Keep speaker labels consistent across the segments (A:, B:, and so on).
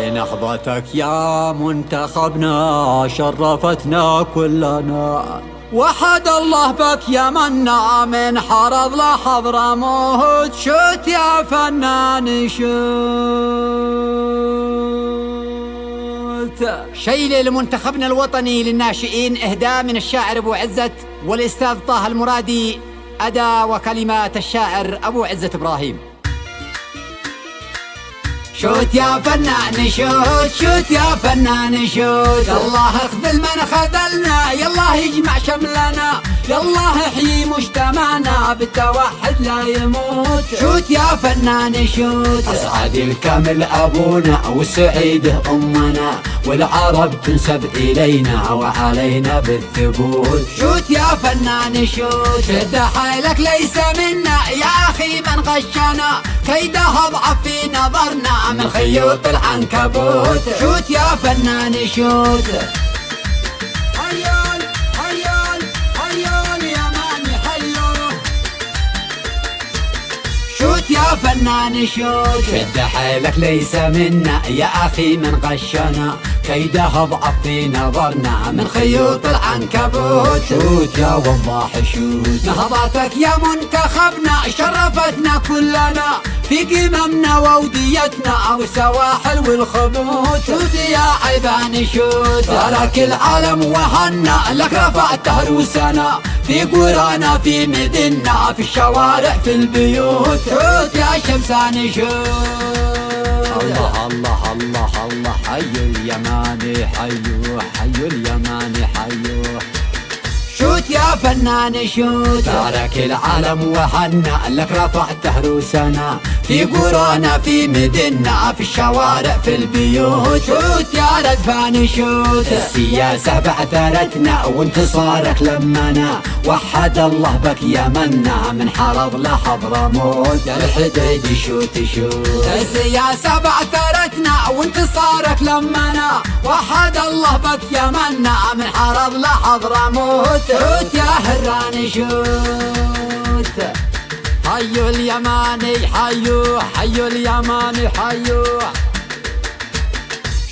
A: نهضتك يا منتخبنا شرفتنا كلنا، وحد الله بك يا منا من حرض لحضرموت. شوت يا فنان شوت. شيل لمنتخبنا الوطني للناشئين إهداء من الشاعر أبو عزت والأستاذ طه المرادي، أداء وكلمات الشاعر أبو عزت إبراهيم. شوت يا فنان شوت، شوت يا فنان شوت. الله اخذل من خذلنا، يالله يجمع شملنا، يالله يحيي مجتمعنا بالتوحد لا يموت. شوت يا فنان شوت.
B: أسعد الكامل أبونا والسعيد أمنا، والعرب تنسب إلينا وعلينا بالثبوت.
A: شوت يا فنان شوت. شد حيلك ليس منا يا أخي من غشنا، كيده أضعف في نظرنا من خيوط العنكبوت. شوت يا فنان شوت. حيال حيال حيال يا ماني حيو. شوت يا فنان شوت.
B: شد حيلك ليس منا يا أخي من غشنا، كيده أضعف في نظرنا من خيوط العنكبوت.
A: شوت يا وضاح شوت. نهضتك يا منتخبنا شرفتنا كلنا في قممنا ووديتنا والسواحل والخبوت. شوت يا عيبان شوت.
B: ترك العالم وهنا لك رفعت روسنا، في قرانا في مدنا في الشوارع في البيوت.
A: شوت يا شمسان شوت.
B: الله الله الله الله حي اليماني حيو، حي اليماني حيو.
A: شوت يا فنان شوت.
B: ترك العالم وهنا لك رفعت روسنا، في قرانا في مدنا في الشوارع في البيوت.
A: شوت يا ردفان شوت.
B: السياسة بعثرتنا وانتصارك لمنا، وحد الله بك يا منا من حرض لحضرموت. الحديد شوت شوت.
A: السياسة بعثرتنا وانتصارك لمنا، وحد الله بك يا منا من حرض لحضرموت. شوت يا هران شوت. حيو اليماني حيو، حيو اليماني حيو.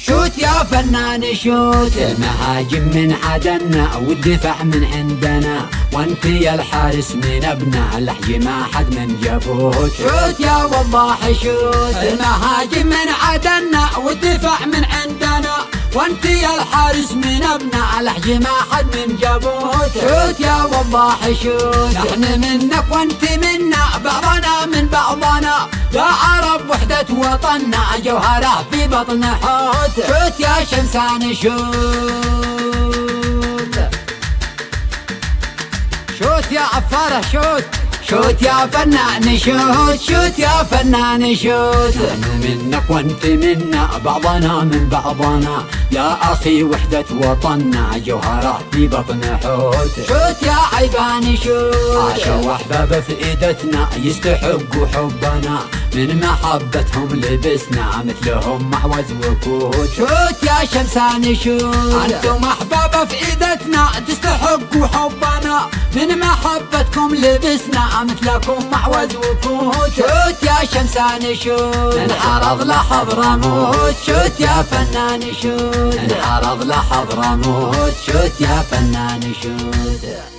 A: شوت يا فنان شوت.
B: المهاجم من عدنا والدفاع من عندنا، وانت يا الحارس من ابنا لحي ما حد من جابوت.
A: شوت يا وضاح شوت. المهاجم من عدنا والدفاع من عندنا، وانت يا الحارس من ابنا لحي ما حد من جابوت. شوت يا وضاح شوت. نحن منك وانت منا، بعضنا من بعضنا، يا عرب وحدة وطننا، جوهرة في بطن حوت. شوت يا شمسان شوت. شوت يا عفارة شوت. شوت يا فنان شوت. شوت يا فنان شوت.
B: نحن منك وانت منا، بعضنا من بعضنا، يا أخي وحدة وطننا، جوهرة في بطن حوت.
A: شوت يا عيبان شوت.
B: عاشوا أحباب في إيدتنا يستحقوا حبنا، من محبتهم لبسنا مثلهم معوز وكوت.
A: شوت يا شمسان شوت. أنتم أحباب في إيدتنا تستحقوا حبنا، من محبتكم لبسنا مثلكم معوز وكوت. شوت يا شمسان شوت.
B: انحرض لحضرموت.
A: شوت يا فنان شوت.
B: انحرض لحضرموت.
A: شوت يا فنان شوت.